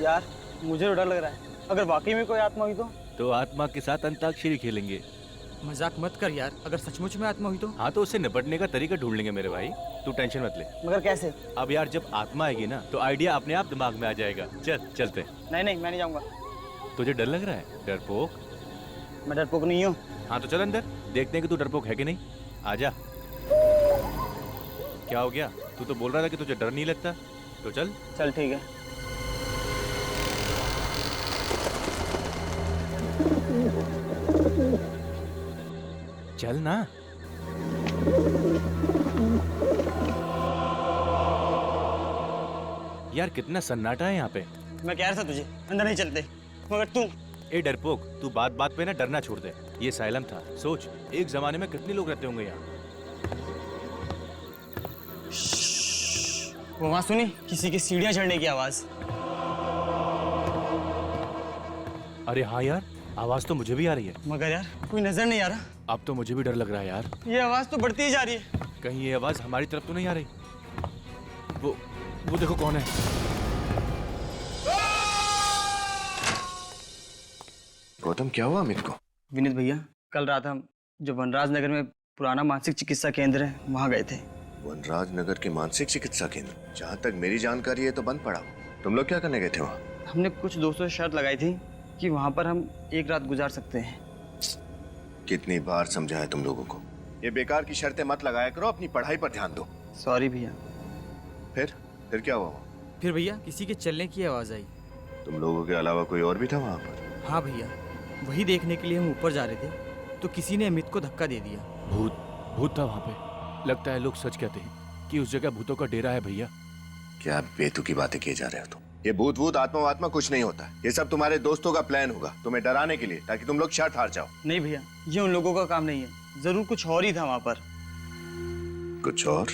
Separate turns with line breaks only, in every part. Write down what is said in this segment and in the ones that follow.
यार मुझे तो डर लग रहा है, अगर वाकई में कोई आत्मा हुई
तो आत्मा के साथ अंताक्षरी खेलेंगे।
मजाक मत कर यार, अगर सचमुच में आत्मा हुई तो?
हाँ तो उससे निपटने का तरीका ढूंढ लेंगे मेरे भाई, तू टेंशन मत ले।
मगर कैसे?
अब यार जब आत्मा आएगी ना तो आइडिया अपने आप दिमाग में आ जाएगा। चल चलते।
नहीं नहीं, मैं नहीं जाऊंगा।
तुझे डर लग रहा है? डरपोक?
मैं डरपोक नहीं हूँ।
हाँ तो चल अंदर, देखते हैं कि तू डरपोक है कि नहीं। आजा। क्या हो गया? तू तो बोल रहा था कि तुझे डर नहीं लगता। तो चल।
चल ठीक है।
चल ना। यार कितना सन्नाटा है यहाँ पे।
मैं कह रहा था तुझे अंदर नहीं चलते, मगर तू।
ए डरपोक, तू बात बात पे ना डरना छोड़ दे। ये साइलम था, सोच एक जमाने में कितने लोग रहते होंगे यहाँ।
वो वहां सुनी किसी की सीढ़ियां चढ़ने की आवाज।
अरे हाँ यार, आवाज तो मुझे भी आ रही है।
मगर यार कोई नजर नहीं आ रहा।
अब तो मुझे भी डर लग रहा है यार।
ये आवाज तो बढ़ती ही जा रही है।
कहीं ये आवाज हमारी तरफ तो नहीं आ रही? वो देखो कौन है।
गौतम क्या हुआ अमित को?
विनीत भैया, कल रात हम जो वनराज नगर में पुराना मानसिक चिकित्सा केंद्र है वहाँ गए थे।
वनराज नगर के मानसिक चिकित्सा केंद्र? जहाँ तक मेरी जानकारी है तो बंद पड़ा हो। तुम लोग क्या करने गए थे वहाँ?
हमने कुछ दोस्तों से शर्त लगाई थी कि वहाँ पर हम एक रात गुजार सकते हैं।
कितनी बार समझाया तुम लोगों को, ये बेकार की शर्तें मत लगाया करो, अपनी पढ़ाई पर ध्यान दो।
सॉरी भैया।
फिर क्या हुआ?
फिर भैया किसी के चलने की आवाज आई।
तुम लोगों के अलावा कोई और भी था वहाँ पर?
हाँ भैया, वही देखने के लिए हम ऊपर जा रहे थे तो किसी ने अमित को धक्का दे दिया।
भूत था वहाँ पे। लगता है लोग सच कहते हैं कि उस जगह भूतों का डेरा है भैया।
क्या बेतुकी बातें किए जा रहे हो तुम? ये भूत वूत आत्मा कुछ नहीं होता। ये सब तुम्हारे दोस्तों का प्लान होगा तुम्हें डराने के लिए, ताकि तुम लोग शर्त हार जाओ।
नहीं भैया, ये उन लोगों का काम नहीं है। जरूर कुछ और ही था वहाँ पर।
कुछ और?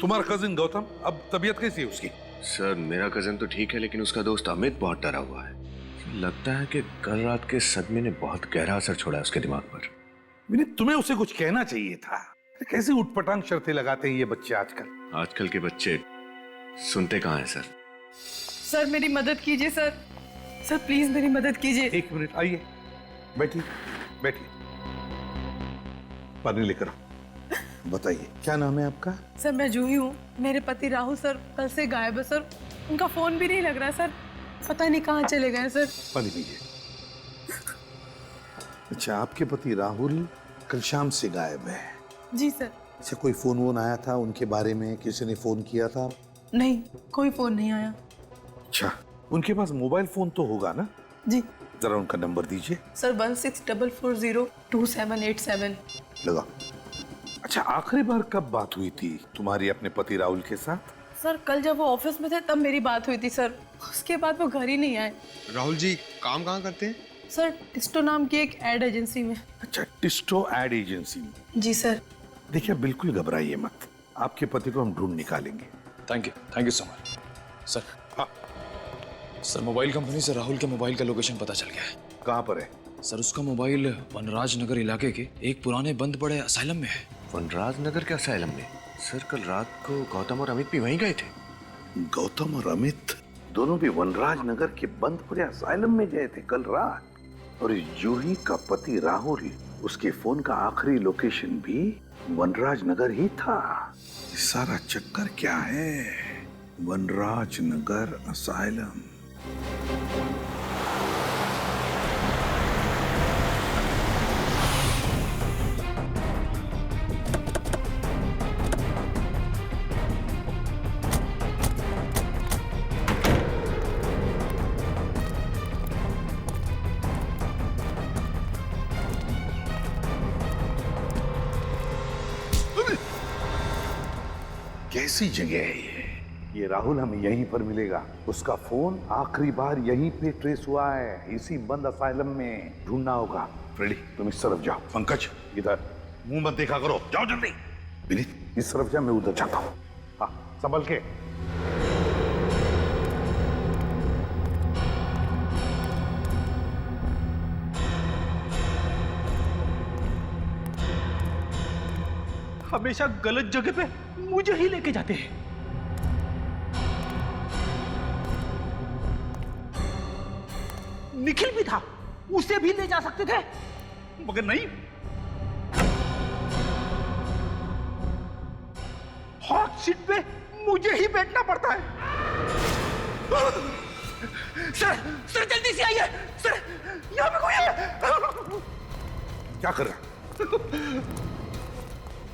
तुम्हारा कजिन गौतम, अब तबीयत कैसी है उसकी?
सर मेरा कजिन तो ठीक है, लेकिन उसका दोस्त अमित बहुत डरा हुआ है। लगता है कि कल रात के सदमे ने बहुत गहरा असर छोड़ा है उसके दिमाग पर।
विनीत, तुम्हें उसे कुछ कहना चाहिए था। कैसे उठपटांग शर्तें लगाते हैं ये बच्चे आजकल।
आजकल के बच्चे सुनते कहाँ हैं सर।
सर मेरी मदद कीजिए सर। सर प्लीज मेरी मदद कीजिए।
एक मिनट, आइए बैठिए बैठिए, पानी लेकर आओ। बताइए क्या नाम है आपका?
सर मैं जूही हूँ। मेरे पति राहुल सर कल से गायब है सर। उनका फोन भी नहीं लग रहा है सर। पता नहीं कहाँ चले गए सर।
पानी पीजिए। अच्छा, आपके पति राहुल कल शाम से गायब है?
जी सर।
अच्छा, कोई फोन वोन आया था उनके बारे में? किसी ने फोन किया था?
नहीं, कोई फोन नहीं आया।
अच्छा, उनके पास मोबाइल फोन तो होगा ना?
जी
जरा उनका नंबर दीजिए।
सर 1644028787।
लगा। अच्छा, आखिरी बार कब बात हुई थी तुम्हारी अपने पति राहुल के साथ?
सर कल जब वो ऑफिस में थे तब मेरी बात हुई थी सर। उसके बाद वो घर ही नहीं आए।
राहुल जी काम कहाँ करते हैं?
सर टिस्टो नाम की एक एड एजेंसी में।
अच्छा, टिस्टो एड एजेंसी में।
जी सर।
देखिए बिल्कुल घबराइए मत, आपके पति को हम ढूंढ निकालेंगे।
Thank you so much sir.
हाँ
सर, मोबाइल कंपनी से राहुल के मोबाइल का लोकेशन पता चल गया है।
कहाँ पर है?
सर उसका मोबाइल वनराज नगर इलाके के एक पुराने बंद पड़े असाइलम में है।
वनराज नगर के असाइलम में? सर कल रात को गौतम और अमित भी वहीं गए थे।
गौतम और अमित दोनों भी वनराज नगर के बंद पड़े असाइलम में गए थे कल रात। और जूही का पति राहुल, उसके फोन का आखिरी लोकेशन भी वनराज नगर ही था। सारा चक्कर क्या है? वनराज नगर असाइलम। कैसी जगह है ये राहुल हमें यहीं पर मिलेगा। उसका फोन आखिरी बार यहीं पे ट्रेस हुआ है, इसी बंद असाइलम में। ढूंढना होगा। फ्रेडी तुम इस तरफ जाओ। पंकज इधर, मुंह मत देखा करो, जाओ जल्दी। विनीत इस तरफ जा, मैं उधर जाता हूँ। हाँ संभल के।
हमेशा गलत जगह पे मुझे ही लेके जाते हैं। निखिल भी था, उसे भी ले जा सकते थे, मगर नहीं। हॉट सीट पे मुझे ही बैठना पड़ता है। सर जल्दी से आइए सर, यहाँ पे कोई है।
क्या कर रहा?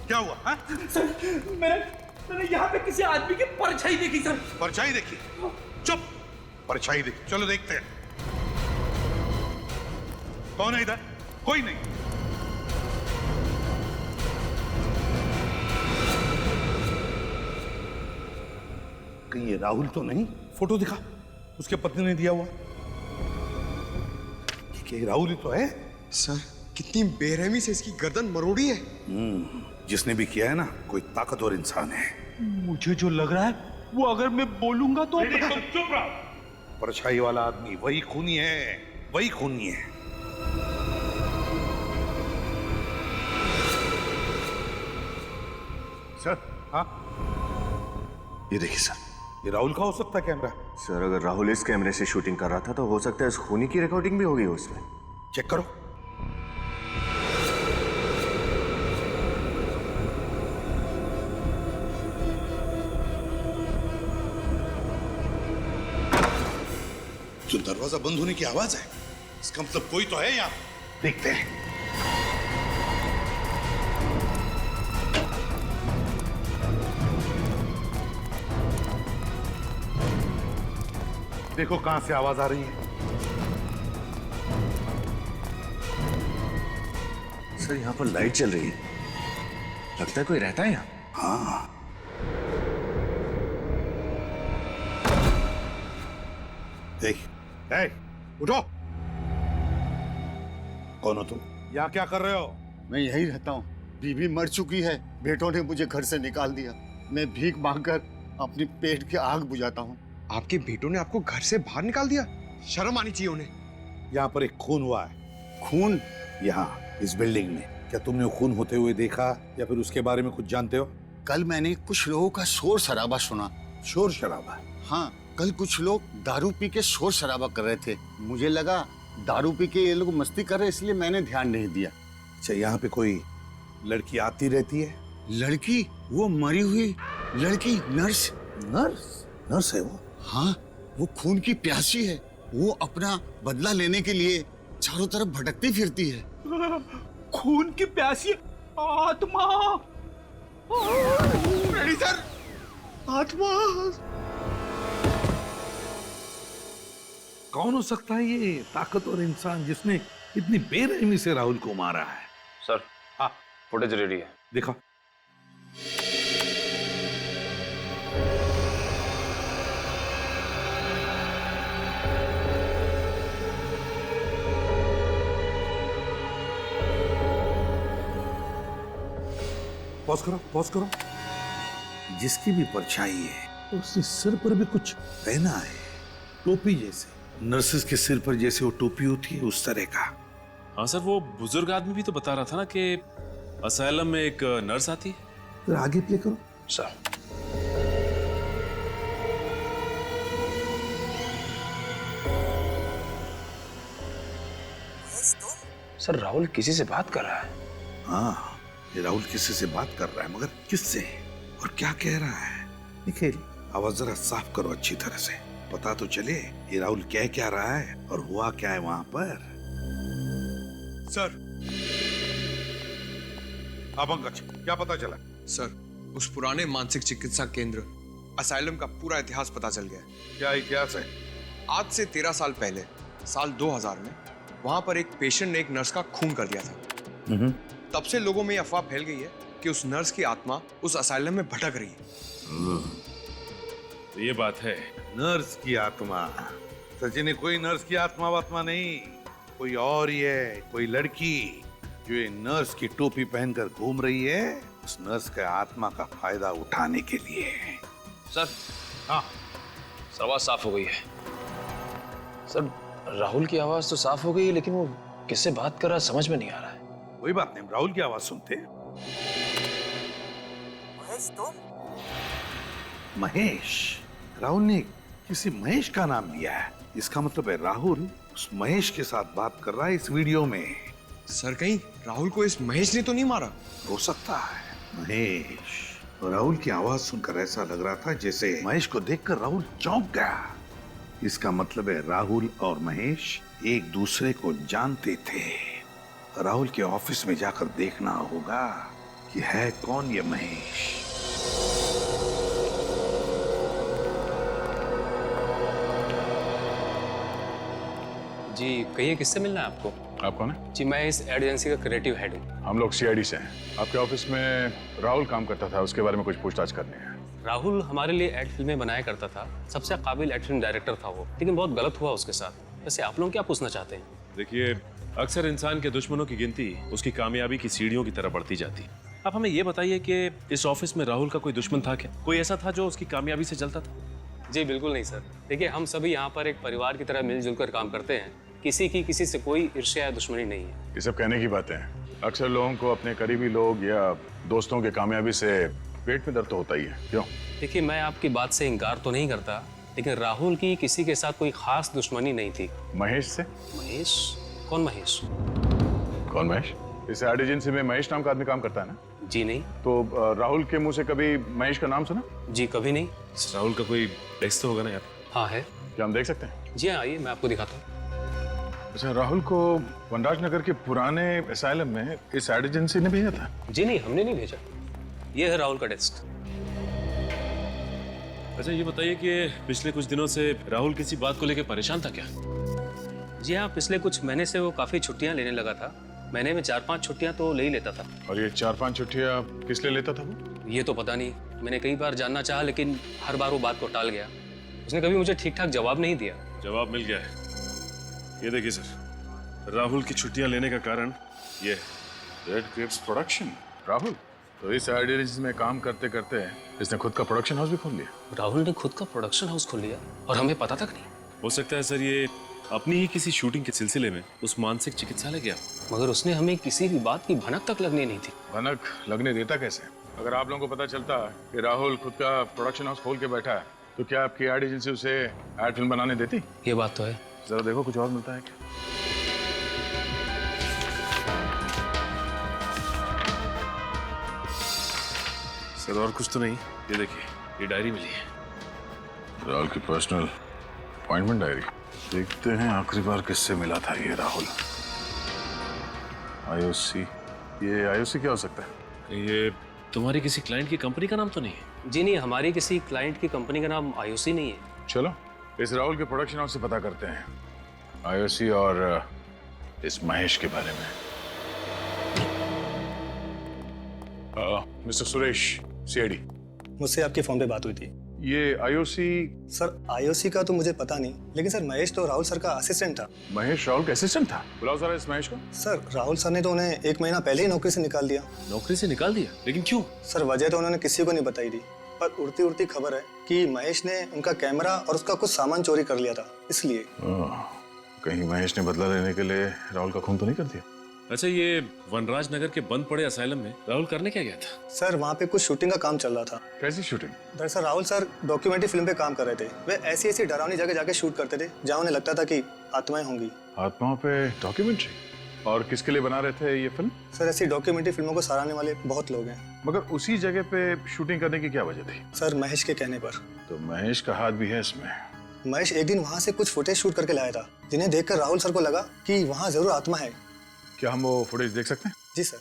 क्या हुआ? हाँ?
सर मैंने यहाँ पे किसी आदमी की परछाई देखी सर।
परछाई देखी? चुप! परछाई देखी, चलो देखते हैं कौन है इधर। कोई नहीं। कहीं ये राहुल तो नहीं? फोटो दिखा, उसके पत्नी ने दिया हुआ। ये राहुल ही तो है।
सर कितनी बेरहमी से इसकी गर्दन मरोड़ी है।
जिसने भी किया है ना, कोई ताकतवर इंसान है।
मुझे जो लग रहा है वो अगर मैं बोलूंगा तो
चुप रहो। परछाई वाला आदमी वही खूनी है, वही खूनी है।
सर,
हाँ,
ये देखिए सर।
ये राहुल का हो सकता है कैमरा।
सर अगर राहुल इस कैमरे से शूटिंग कर रहा था तो हो सकता है इस खूनी की रिकॉर्डिंग भी होगी उसमें।
चेक करो। जो दरवाजा बंद होने की आवाज है, इसका मतलब कोई तो है यहाँ। देखते हैं। देखो कहां से आवाज आ रही है।
सर यहाँ पर लाइट चल रही है, लगता है कोई रहता है यहाँ।
हाँ, उठो। कौन हो तुम? यहाँ क्या कर रहे हो?
मैं यही रहता हूँ। बीवी मर चुकी है, बेटों ने मुझे घर से निकाल दिया। मैं भीख मांगकर अपनी पेट की आग बुझाता हूँ।
आपके बेटों ने आपको घर से बाहर निकाल दिया? शर्म आनी चाहिए उन्हें।
यहाँ पर एक खून हुआ है।
खून?
यहाँ इस बिल्डिंग में। क्या तुमने वो खून होते हुए देखा या फिर उसके बारे में कुछ जानते हो?
कल मैंने कुछ लोगों का शोर शराबा सुना।
शोर शराबा?
हाँ, कल कुछ लोग दारू पी के शोर शराबा कर रहे थे। मुझे लगा दारू पी के ये लोग मस्ती कर रहे, इसलिए मैंने ध्यान नहीं दिया।
अच्छा, यहाँ पे कोई लड़की आती रहती है?
लड़की? वो मरी हुई लड़की, नर्स।
नर्स? नर्स है वो?
हाँ, वो खून की प्यासी है। वो अपना बदला लेने के लिए चारों तरफ भटकती फिरती है।
खून की प्यासी आत्मा।
सर,
आत्मा।
कौन हो सकता है ये ताकतवर इंसान जिसने इतनी बेरहमी से राहुल को मारा है?
सर,
हाँ,
फुटेज रेडी है।
देखो। पॉज करो, पॉज करो। जिसकी भी परछाई है उसके सिर पर भी कुछ पहना है, टोपी जैसे। नर्सेस के सिर पर जैसे वो टोपी होती है, उस तरह का।
हाँ सर, वो बुजुर्ग आदमी भी तो बता रहा था ना कि असाइलम में एक नर्स आती है।
फिर आगे प्ले करो।
सर, सर राहुल किसी से बात कर रहा है।
हाँ, ये राहुल किसी से बात कर रहा है, मगर किससे और क्या कह रहा है? निखिल, आवाज जरा साफ करो अच्छी तरह से, पता तो चले ये राहुल कह क्या रहा है और हुआ क्या है वहां पर।
सर।
हाँ पंकज, क्या पता चला?
सर, उस पुराने मानसिक चिकित्सा केंद्र असाइलम का पूरा इतिहास पता चल गया है।
क्या इतिहास है?
आज से 13 साल पहले, साल 2000 में, वहां पर एक पेशेंट ने एक नर्स का खून कर दिया था। तब से लोगों में यह अफवाह फैल गई है कि उस नर्स की आत्मा उस असाइलम में भटक रही है।
तो ये बात है।
नर्स की आत्मा? सचिन, कोई नर्स की आत्मा वात्मा नहीं, कोई और ही है, कोई लड़की जो ये नर्स की टोपी पहनकर घूम रही है, उस नर्स के आत्मा का फायदा उठाने के लिए।
सर,
हाँ,
आवाज साफ हो गई है। सर, राहुल की आवाज तो साफ हो गई है, लेकिन वो किससे बात कर रहा है समझ में नहीं आ रहा है।
कोई बात नहीं, राहुल की आवाज सुनते।
महेश, तुम?
महेश? राहुल ने किसी महेश का नाम लिया है, इसका मतलब है राहुल उस महेश के साथ बात कर रहा है इस वीडियो में।
सर कहीं राहुल को इस महेश ने तो नहीं मारा?
हो सकता है। महेश, राहुल की आवाज सुनकर ऐसा लग रहा था जैसे महेश को देखकर राहुल चौंक गया। इसका मतलब है राहुल और महेश एक दूसरे को जानते थे। राहुल के ऑफिस में जाकर देखना होगा कि है कौन ये महेश।
जी कहिए, किससे मिलना है आपको?
आप कौन है?
जी मैं इस एड एजेंसी का क्रिएटिव हेड हूँ।
हम लोग सीआईडी से हैं। आपके ऑफिस में राहुल काम करता था, उसके बारे में कुछ पूछताछ करनी है।
राहुल हमारे लिए एड फिल्में बनाया करता था, सबसे काबिल एड फिल्म डायरेक्टर था वो, लेकिन बहुत गलत हुआ उसके साथ। वैसे आप लोग क्या पूछना चाहते हैं?
देखिए, अक्सर इंसान के दुश्मनों की गिनती उसकी कामयाबी की सीढ़ियों की तरह बढ़ती जाती है। आप हमें ये बताइए कि इस ऑफिस में राहुल का कोई दुश्मन था क्या? कोई ऐसा था जो उसकी कामयाबी से जलता था?
जी बिल्कुल नहीं सर। देखिए, हम सभी यहाँ पर एक परिवार की तरह मिलजुल कर काम करते हैं। किसी की किसी से कोई ईर्ष्या या दुश्मनी नहीं है।
ये सब कहने की बातें हैं। अक्सर लोगों को अपने करीबी लोग या दोस्तों के कामयाबी से पेट में दर्द तो होता ही है। क्यों?
देखिए, मैं आपकी बात से इनकार तो नहीं करता, लेकिन राहुल की किसी के साथ कोई खास दुश्मनी नहीं थी।
महेश से?
महेश? कौन महेश?
कौन महेश? इस एड एजेंसी में महेश नाम का आदमी काम करता है ना?
जी नहीं।
तो राहुल के मुंह से कभी महेश का नाम सुना?
जी कभी नहीं।
राहुल का कोई टेक्स्ट तो होगा ना यार?
हाँ है।
क्या हम देख सकते हैं?
जी हाँ, आइए मैं आपको दिखाता हूँ।
अच्छा, राहुल को वनराज नगर के पुराने असाइलम में इस एड एजेंसी ने भेजा था?
जी नहीं, हमने नहीं भेजा। ये है राहुल का डेस्क।
अच्छा ये बताइए कि पिछले कुछ दिनों से राहुल किसी बात को लेकर परेशान था क्या?
जी हाँ, पिछले कुछ महीने से वो काफी छुट्टियां लेने लगा था। महीने में 4-5 छुट्टियां तो ले ही लेता था।
और ये 4-5 छुट्टियां किस लिए लेता था वो?
ये तो पता नहीं। मैंने कई बार जानना चाहा, लेकिन हर बार वो बात को टाल गया। उसने कभी मुझे ठीक ठाक जवाब नहीं दिया।
जवाब मिल गया है। ये देखिए सर, राहुल की छुट्टियां लेने का कारण ये है।
Red grapes production. राहुल तो इस एड एजेंसी में काम करते करते इसने खुद का प्रोडक्शन हाउस भी खोल लिया।
राहुल ने खुद का प्रोडक्शन हाउस खोल लिया और हमें पता तक नहीं।
हो सकता है सर ये अपनी ही किसी शूटिंग के सिलसिले में उस मानसिक चिकित्सालय गया,
मगर उसने हमें किसी भी बात की भनक तक लगने नहीं थी।
भनक लगने देता कैसे? अगर आप लोगों को पता चलता कि राहुल खुद का प्रोडक्शन हाउस खोल के बैठा है, तो क्या आपकी एड एजेंसी उसे एड फिल्म बनाने देती?
ये बात तो है।
जरा देखो कुछ और मिलता है क्या?
सर और कुछ तो नहीं। ये देखिए, ये डायरी मिली है।
राहुल की पर्सनल अपॉइंटमेंट डायरी। देखते हैं आखिरी बार किससे मिला था ये राहुल। आईओसी। ये आईओसी क्या हो सकता है?
ये तुम्हारी किसी क्लाइंट की कंपनी का नाम तो नहीं है?
जी नहीं, हमारी किसी क्लाइंट की कंपनी का नाम आईओसी नहीं है।
चलो इस राहुल के प्रोडक्शन हाउस से पता करते हैं आईओसी और इस महेश के बारे में। Mister Suresh, CID.
मुझसे आपके फोन पे बात हुई थी।
ये आईओसी?
सर आईओसी का तो मुझे पता नहीं, लेकिन सर महेश तो राहुल सर का असिस्टेंट था।
महेश राहुल का असिस्टेंट था? बुलाओ जरा इस महेश को।
सर राहुल सर ने तो उन्हें 1 महीना पहले ही नौकरी से निकाल दिया।
नौकरी से निकाल दिया? लेकिन क्यों?
सर वजह तो उन्होंने किसी को नहीं बताई थी, पर उड़ती उड़ती खबर है कि महेश ने उनका कैमरा और उसका कुछ सामान चोरी कर लिया था, इसलिए।
कहीं महेश ने बदला लेने के लिए राहुल का खून तो नहीं कर दिया?
अच्छा, ये वनराज नगर के बंद पड़े असाइलम में राहुल करने क्या गया था?
सर वहाँ पे कुछ शूटिंग का काम चल रहा था।
कैसी शूटिंग?
दरअसल राहुल सर डॉक्यूमेंट्री फिल्म पे काम कर रहे थे। वे ऐसी ऐसी डरावनी जगह जाके शूट करते थे जहाँ उन्हें लगता था कि आत्माएं होंगी।
आत्माओं पे डॉक्यूमेंट्री? और किसके लिए बना रहे थे ये फिल्म?
सर ऐसी डॉक्यूमेंट्री फिल्मों को सराहने वाले बहुत लोग हैं।
मगर उसी जगह पे शूटिंग करने की क्या वजह थी?
सर महेश के कहने पर।
तो महेश का हाथ भी है इसमें?
महेश एक दिन वहाँ से कुछ फुटेज शूट करके लाया था, जिन्हें देखकर राहुल सर को लगा कि वहाँ जरूर आत्मा है।
क्या हम वो फुटेज देख सकते हैं?
जी सर।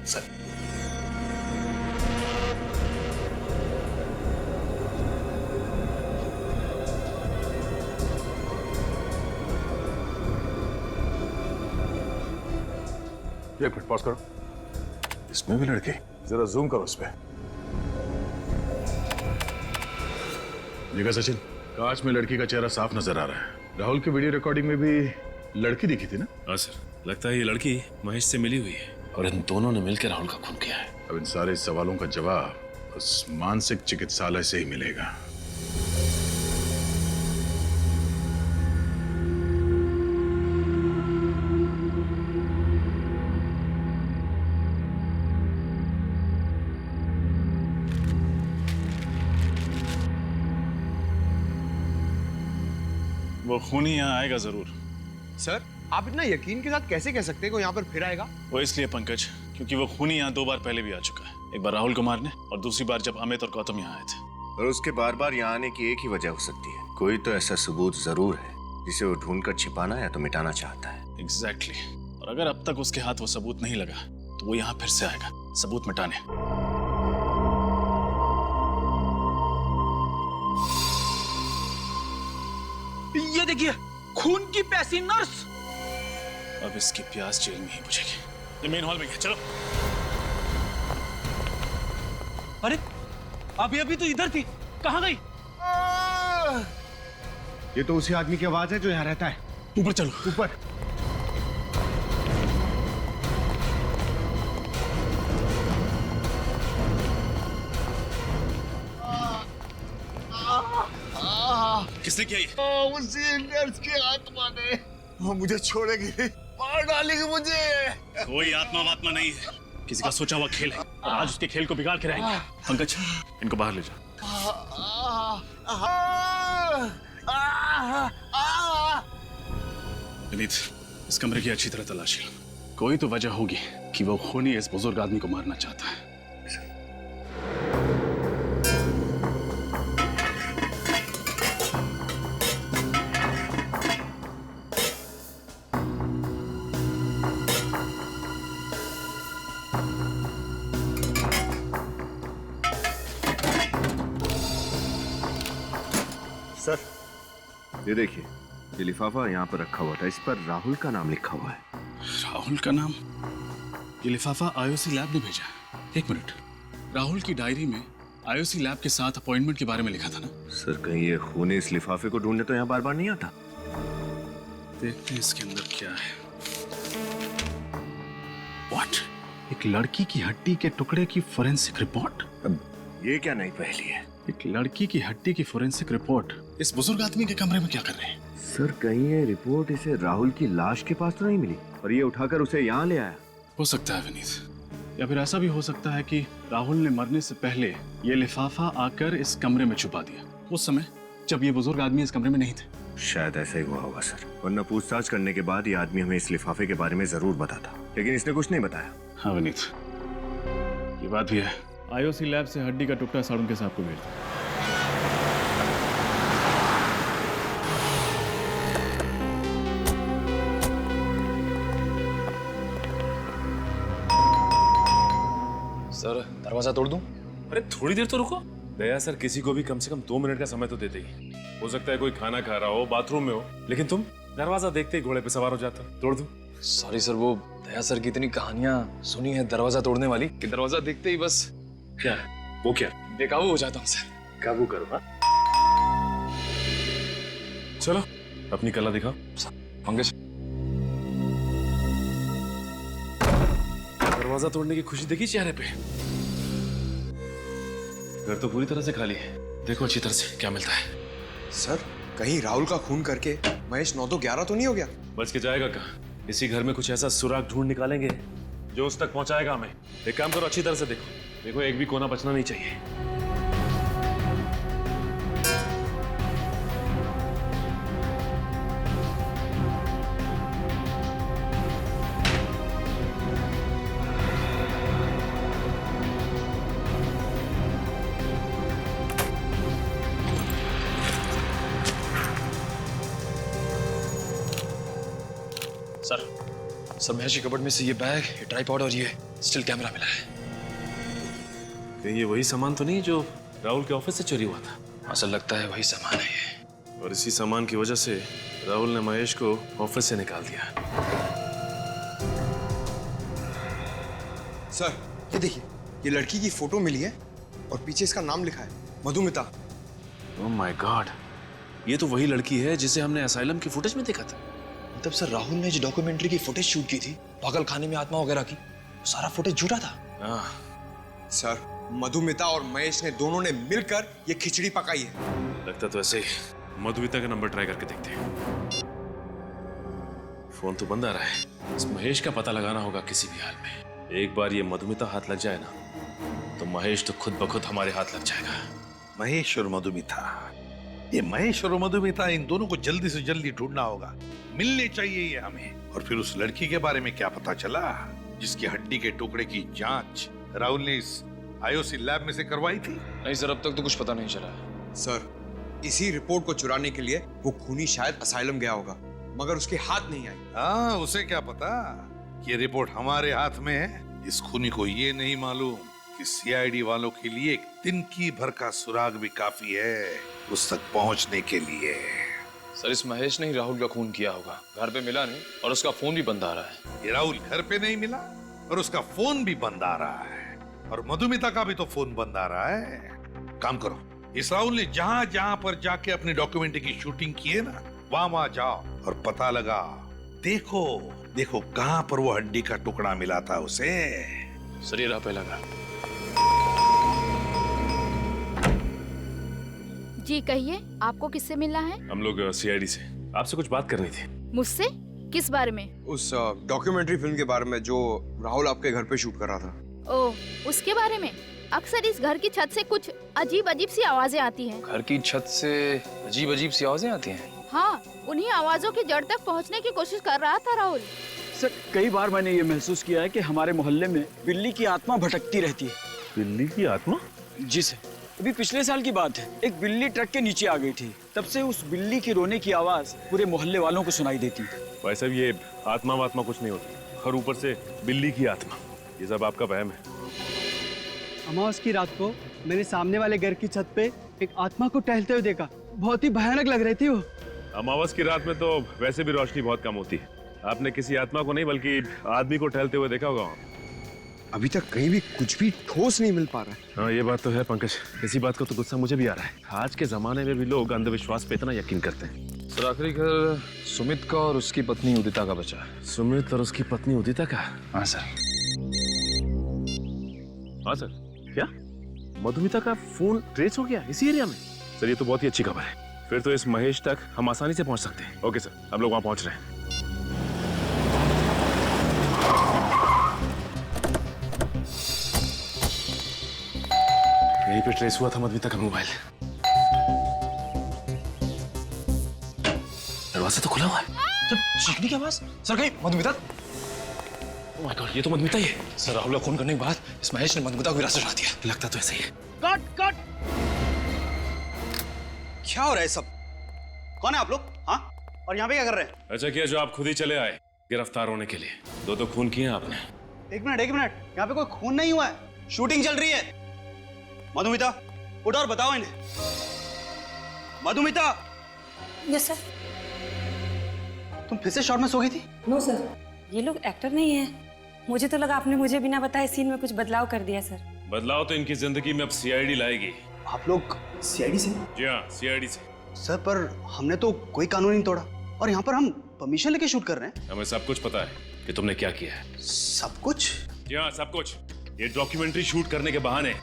सर
एक मिनट पॉज करो। इसमें भी लड़की? जरा जूम करो इस पे। देखा सचिन, कांच में लड़की का चेहरा साफ नजर आ रहा है। राहुल की वीडियो रिकॉर्डिंग में भी लड़की दिखी थी ना?
हाँ सर, लगता है ये लड़की महेश से मिली हुई है और इन दोनों ने मिलकर राहुल का खून किया है।
अब इन सारे सवालों का जवाब उस मानसिक चिकित्सालय से ही मिलेगा। वो खूनी यहाँ आएगा जरूर।
सर आप इतना यकीन के साथ कैसे कह सकते हैं कि वो यहाँ पर फिर आएगा?
वो इसलिए पंकज, क्योंकि वो खूनी यहाँ 2 बार पहले भी आ चुका है। एक बार राहुल को मारने और दूसरी बार जब अमित और गौतम यहाँ आए थे।
और उसके बार बार यहाँ आने की एक ही वजह हो सकती है, कोई तो ऐसा सबूत जरूर है जिसे वो ढूंढकर छिपाना या तो मिटाना चाहता है।
एग्जैक्टली। और अगर अब तक उसके हाथ वो सबूत नहीं लगा तो वो यहाँ फिर से आएगा सबूत मिटाने।
ये देखिए, खून की प्यासी नर्स।
अब इसकी प्यास जेल में ही बुझेगी। ये मेन हॉल में है, चलो।
अरे अभी तो इधर थी, कहाँ गई?
ये तो उसी आदमी की आवाज है जो यहाँ रहता है।
ऊपर चलो,
ऊपर।
किसने किया ये?
उसी नर्स की आत्मा ने। वो मुझे छोड़ेगी नहीं, मार डालेगी मुझे।
कोई आत्मा वात्मा नहीं है, किसी का सोचा हुआ खेल है और आज उसके खेल को बिगाड़ के रहेंगे। पंकज, इनको बाहर ले जा। विनीत, इस कमरे की अच्छी तरह तलाशी लो। कोई तो वजह होगी कि वो खूनी इस बुजुर्ग आदमी को मारना चाहता है।
सर, ये देखिए, ये लिफाफा यहाँ पर रखा हुआ था, इस पर राहुल का नाम लिखा हुआ है।
राहुल का नाम? ये लिफाफा आईओसी लैब ने भेजा। एक मिनट, राहुल की डायरी में आईओसी लैब के साथ अपॉइंटमेंट के बारे में लिखा था ना?
सर, कहीं ये खूनी इस लिफाफे को ढूंढने तो यहाँ बार बार नहीं आता?
देखते हैं इसके अंदर क्या है। What? एक लड़की की हड्डी के टुकड़े की फोरेंसिक रिपोर्ट?
अब ये क्या नई पहेली है?
एक लड़की की हड्डी की फोरेंसिक रिपोर्ट इस बुजुर्ग आदमी के कमरे में क्या कर रहे हैं?
सर, कहीं ये रिपोर्ट इसे राहुल की लाश के पास तो नहीं मिली और ये उठाकर उसे यहाँ ले आया?
हो सकता है विनीत, या फिर ऐसा भी हो सकता है कि राहुल ने मरने से पहले ये लिफाफा आकर इस कमरे में छुपा दिया, उस समय जब ये बुजुर्ग आदमी इस कमरे में नहीं थे।
शायद ऐसा ही हुआ होगा सर, वरना पूछताछ करने के बाद ये आदमी हमें इस लिफाफे के बारे में जरूर बताता, लेकिन इसने कुछ नहीं बताया।
हाँ विनीत, ये बात भी है। आईओसी लैब से हड्डी का टुकड़ा साड़ुन के साहब को भेज दो।
सर, दरवाजा तोड़ दूं?
अरे थोड़ी देर तो रुको। दया सर किसी को भी कम से कम 2 मिनट का समय तो देते ही। हो सकता है कोई खाना खा रहा हो, बाथरूम में हो, लेकिन तुम दरवाजा देखते ही घोड़े पे सवार हो जाते हो। तोड़ दूं?
सॉरी सर, वो दया सर की इतनी कहानियां सुनी है दरवाजा तोड़ने वाली कि दरवाजा देखते ही बस
क्या वो क्या
बेकाबू हो जाता हूँ सर।
काबू करो। हाँ चलो, अपनी कला दिखाओ।
पंकज,
दरवाजा तोड़ने की खुशी देखी चेहरे पे। घर तो पूरी तरह से खाली है, देखो अच्छी तरह से क्या मिलता है।
सर, कहीं राहुल का खून करके महेश 9 तो 11 तो नहीं हो गया?
बच के जाएगा कहाँ? इसी घर में कुछ ऐसा सुराग ढूंढ निकालेंगे जो उस तक पहुंचाएगा हमें। एक काम करो, अच्छी तरह से देखो, एक भी कोना बचना नहीं चाहिए।
सर महेश की कबर्ड में से ये बैग, ये ट्राइपॉड और ये स्टिल कैमरा मिला है।
कहीं ये वही सामान तो नहीं जो राहुल के ऑफिस से चोरी हुआ था?
ऐसा लगता है वही सामान है ये।
और इसी सामान की वजह से राहुल ने महेश को ऑफिस से निकाल दिया।
सर, ये देखिए, ये लड़की की फोटो मिली है और पीछे इसका नाम लिखा है, मधुमिता।
ओह माय गॉड, ये तो वही लड़की है जिसे हमने असाइलम की फुटेज में देखा था।
मतलब सर, राहुल ने जो डॉक्यूमेंट्री की फुटेज शूट की थी पागल खाने में आत्मा वगैरह की, सारा फुटेज झूठा था।
हाँ
सर, मधुमिता और महेश ने दोनों ने मिलकर ये खिचड़ी पकाई है।
लगता तो ऐसे ही। मधुमिता का नंबर ट्राई करके देखते हैं। फोन तो बंद आ रहा है। इस महेश का पता लगाना होगा किसी भी हाल में। एक बार ये मधुमिता हाथ लग जाए ना तो महेश तो खुद ब खुद हमारे हाथ लग जाएगा।
महेश और मधुमिता ये महेश और मधुमिता, इन दोनों को जल्दी से जल्दी ढूंढना होगा। मिलने चाहिए ये हमें। और फिर उस लड़की के बारे में क्या पता चला जिसकी हड्डी के टुकड़े की जांच राहुल ने इस आईओसी लैब में से करवाई थी?
नहीं सर, अब तक तो कुछ पता नहीं चला।
सर, इसी रिपोर्ट को चुराने के लिए वो खूनी शायद असाइलम गया होगा, मगर उसके हाथ नहीं आई।
हाँ, उसे क्या पता ये रिपोर्ट हमारे हाथ में है। इस खूनी को ये नहीं मालूम कि सीआईडी वालों के लिए एक तिनकी भर का सुराग भी काफी है उस तक पहुंचने के लिए।
सर, इस महेश ने ही राहुल का खून किया होगा। घर पे मिला नहीं और उसका फोन भी बंद आ रहा है।
ये राहुल घर पे नहीं मिला और उसका फोन भी बंद आ रहा है, और मधुमिता का भी तो फोन बंद आ रहा है। काम करो, इस राहुल ने जहां जहां पर जाके अपनी डॉक्यूमेंट्री की शूटिंग की है ना, वहां जाओ और पता लगा। देखो देखो कहां पर वो हड्डी का टुकड़ा मिला था उसे।
सर, ये रहा पहला घर।
जी कहिए, आपको किससे मिलना है?
हम लोग सीआईडी से आपसे कुछ बात करनी थी।
मुझसे? किस बारे में?
उस डॉक्यूमेंट्री फिल्म के बारे में जो राहुल आपके घर पे शूट कर रहा था।
ओह, उसके बारे में? अक्सर इस घर की छत से कुछ अजीब अजीब सी आवाजें आती हैं।
घर की छत से अजीब अजीब सी आवाजें आती हैं?
हाँ, उन्हीं आवाजों की जड़ तक पहुंचने की कोशिश कर रहा था राहुल।
सर, कई बार मैंने ये महसूस किया है कि हमारे मोहल्ले में बिल्ली की आत्मा भटकती रहती है।
बिल्ली की आत्मा?
जी सर, अभी पिछले साल की बात है। एक बिल्ली ट्रक के नीचे आ गई थी। तब से उस बिल्ली की रोने की आवाज पूरे मोहल्ले वालों को सुनाई देती है।
वैसे भी ये आत्मा वात्मा कुछ नहीं होती, और ऊपर से बिल्ली की आत्मा, ये सब आपका वहम है।
अमावस की रात को मैंने सामने वाले घर की छत पे एक आत्मा को टहलते हुए देखा। बहुत ही भयानक लग रही थी वो।
अमावस की रात में तो वैसे भी रोशनी बहुत कम होती है। आपने किसी आत्मा को नहीं बल्कि आदमी को टहलते हुए देखा होगा।
अभी तक कहीं भी कुछ भी ठोस नहीं मिल पा रहा है।
हाँ, ये बात तो है पंकज। इसी बात का तो गुस्सा मुझे भी आ रहा है। आज के जमाने में भी लोग अंधविश्वास पे इतना यकीन करते हैं।
सर, आखिरी घर सुमित का और उसकी पत्नी उदिता का बचा है।
सुमित और उसकी पत्नी उदिता का?
हाँ सर।
हाँ सर, क्या मधुमिता का फोन ट्रेस हो गया इसी एरिया में? सर, ये तो बहुत ही अच्छी खबर है। फिर तो इस महेश तक हम आसानी से पहुंच सकते हैं। ओके सर, हम लोग वहां पहुंच रहे हैं। यहीं पे ट्रेस हुआ था मधुमिता का मोबाइल। दरवाजा तो खुला हुआ है।
सर, चीखने की आवाज। सर, कहीं मधुमिता? ओह माय गॉड, ये तो मधुमिता ही है। सर, राहुल का खून करने के बाद इस महेश ने मधुमिता को हिरासत में रख दिया।
लगता तो ऐसा ही है।
Cut cut. क्या हो रहा है सब? कौन है आप लोग? हाँ, और यहाँ पे क्या कर रहे हैं?
अच्छा किया जो आप खुद ही चले आए गिरफ्तार होने के लिए। दो तो खून किए आपने।
एक मिनट, यहाँ पे कोई खून नहीं हुआ है, शूटिंग चल रही है। मधुमिता, उठो और बताओ इन्हें। मधुमिता!
Yes sir.
तुम फिर से शॉट में सो गई थी?
नो सर, ये लोग एक्टर नहीं है। मुझे तो लगा आपने मुझे बिना बताए सीन में कुछ बदलाव कर दिया सर।
बदलाव तो इनकी जिंदगी में अब सीआईडी लाएगी।
आप लोग सीआईडी से?
जी हाँ, सीआईडी से।
सर, पर हमने तो कोई कानून नहीं तोड़ा, और यहाँ पर हम परमिशन लेके शूट कर रहे हैं।
हमें सब कुछ पता है कि तुमने क्या किया है।
सब कुछ?
जी हाँ, सब कुछ। ये डॉक्यूमेंट्री शूट करने के बहाने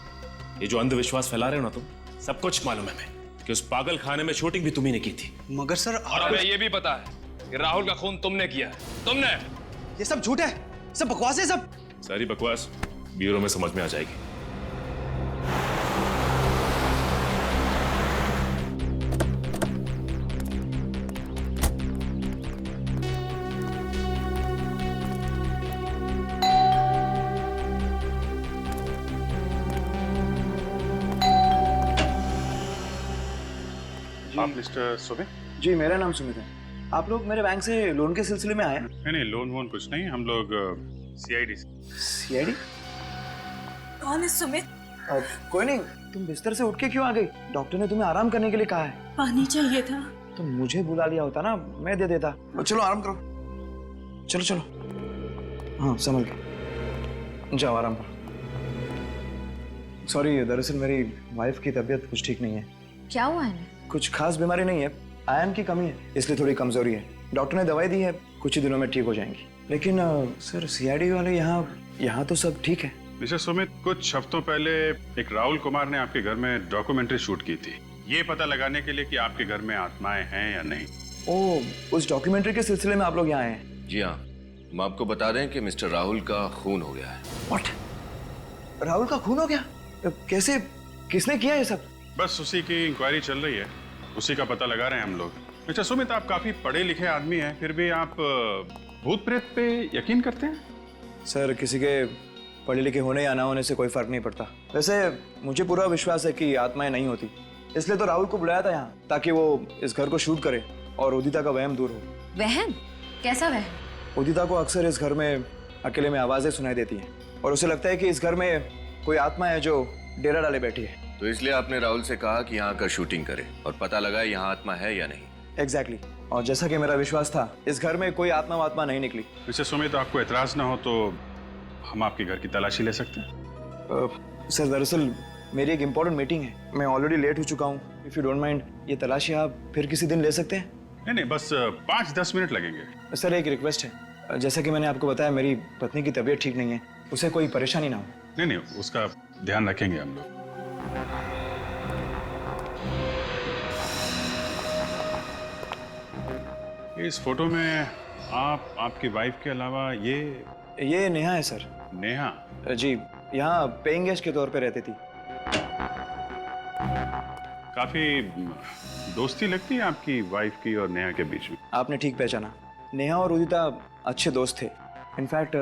ये जो अंधविश्वास फैला रहे हो ना तुम, सब कुछ मालूम है हमें कि उस पागल खाने में शूटिंग भी तुम्ही ने की थी।
मगर सर,
और हमें ये भी पता है कि राहुल का खून तुमने किया है। तुमने।
ये सब झूठ है, सब बकवास है। सब
सारी बकवास ब्यूरो में समझ में आ जाएगी।
आप मिस्टर सुमित?
जी, मेरा नाम सुमित है। आप लोग मेरे बैंक से लोन के सिलसिले में आए?
नहीं, लोन वोन कुछ नहीं। हम लोग सीआईडी से।
सीआईडी?
कौन है सुमित?
कोई नहीं। तुम बिस्तर से उठ के क्यों आ गई? डॉक्टर ने तुम्हें आराम करने के लिए कहा है।
पानी चाहिए था।
तो मुझे बुला लिया होता ना, मैं दे देता। चलो आराम करो। चलो चलो। हाँ, संभल के जाओ, आराम करो। सॉरी, दरअसल मेरी वाइफ की तबीयत कुछ ठीक नहीं है।
क्या हुआ है?
कुछ खास बीमारी नहीं है, आयरन की कमी है, इसलिए थोड़ी कमजोरी है। डॉक्टर ने दवाई दी है, कुछ ही दिनों में ठीक हो जाएंगी। लेकिन सर, सीआईडी वाले यहाँ तो सब ठीक है।
मिस्टर सुमित, कुछ हफ्तों पहले एक राहुल कुमार ने आपके घर में डॉक्यूमेंट्री शूट की थी, ये पता लगाने के लिए कि आपके घर में आत्माएं हैं या नहीं।
ओह, उस डॉक्यूमेंट्री के सिलसिले में आप लोग यहाँ आए हैं?
जी हाँ, हम आपको बता दें कि मिस्टर राहुल का खून हो गया है।
What? राहुल का खून हो गया? कैसे? किसने किया ये सब?
बस उसी की इंक्वायरी चल रही है। उसी का पता लगा रहे हैं हम लोग। अच्छा सुमित, आप काफी पढ़े लिखे आदमी हैं, फिर भी आप भूत प्रेत पे यकीन करते हैं?
सर, किसी के पढ़े लिखे होने या ना होने से कोई फर्क नहीं पड़ता। वैसे मुझे पूरा विश्वास है कि आत्माएं नहीं होती, इसलिए तो राहुल को बुलाया था यहाँ, ताकि वो इस घर को शूट करे और उदिता का वहम दूर हो।
वहम? कैसा वहम?
उदिता को अक्सर इस घर में अकेले में आवाजें सुनाई देती हैं और उसे लगता है कि इस घर में कोई आत्मा है जो डेरा डाले बैठी है।
तो इसलिए आपने राहुल से कहा कि यहाँ आकर शूटिंग करे और पता लगा यहाँ आत्मा है या नहीं।
एग्जैक्टली। और जैसा कि मेरा विश्वास था, इस घर में कोई आत्मा नहीं निकली।
वैसे सुमित, आपको एतराज ना हो तो हम आपके घर की तलाशी ले सकते हैं?
सर, दरअसल मेरी एक इम्पोर्टेंट मीटिंग है, मैं ऑलरेडी लेट हो चुका हूँ। इफ यू डोंट माइंड, ये तलाशी आप फिर किसी दिन ले सकते हैं?
नहीं, बस 5-10 मिनट लगेंगे।
सर, एक रिक्वेस्ट है, जैसा कि मैंने आपको बताया, मेरी पत्नी की तबीयत ठीक नहीं है, उसे कोई परेशानी ना हो।
नहीं, उसका ध्यान रखेंगे हम लोग। इस फोटो में आपकी वाइफ के अलावा ये
नेहा है सर।
नेहा?
जी, यहाँ पेइंग गेस्ट के तौर पे रहती थी।
काफी दोस्ती लगती है आपकी वाइफ की और नेहा के बीच में।
आपने ठीक पहचाना, नेहा और उदिता अच्छे दोस्त थे। इनफैक्ट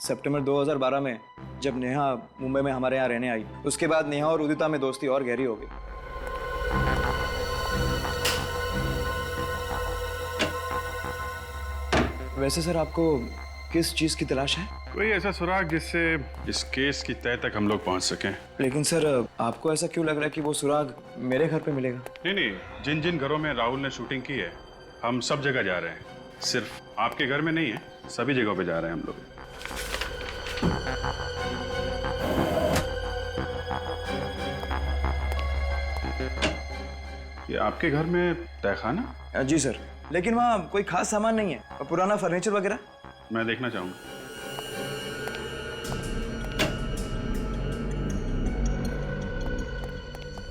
सितंबर 2012 में जब नेहा मुंबई में हमारे यहाँ रहने आई, उसके बाद नेहा और उदिता में दोस्ती और गहरी हो गई। वैसे सर, आपको किस चीज की तलाश है?
कोई ऐसा सुराग जिससे इस केस की तह तक हम लोग पहुंच सकें।
लेकिन सर, आपको ऐसा क्यों लग रहा है कि वो सुराग मेरे घर पे मिलेगा?
नहीं, जिन जिन घरों में राहुल ने शूटिंग की है, हम सब जगह जा रहे हैं। सिर्फ आपके घर में नहीं है, सभी जगहों पे जा रहे हैं हम लोग। ये आपके घर में तहखाना?
जी सर, लेकिन वहाँ कोई खास सामान नहीं है, पुराना फर्नीचर वगैरह।
मैं देखना चाहूंगा।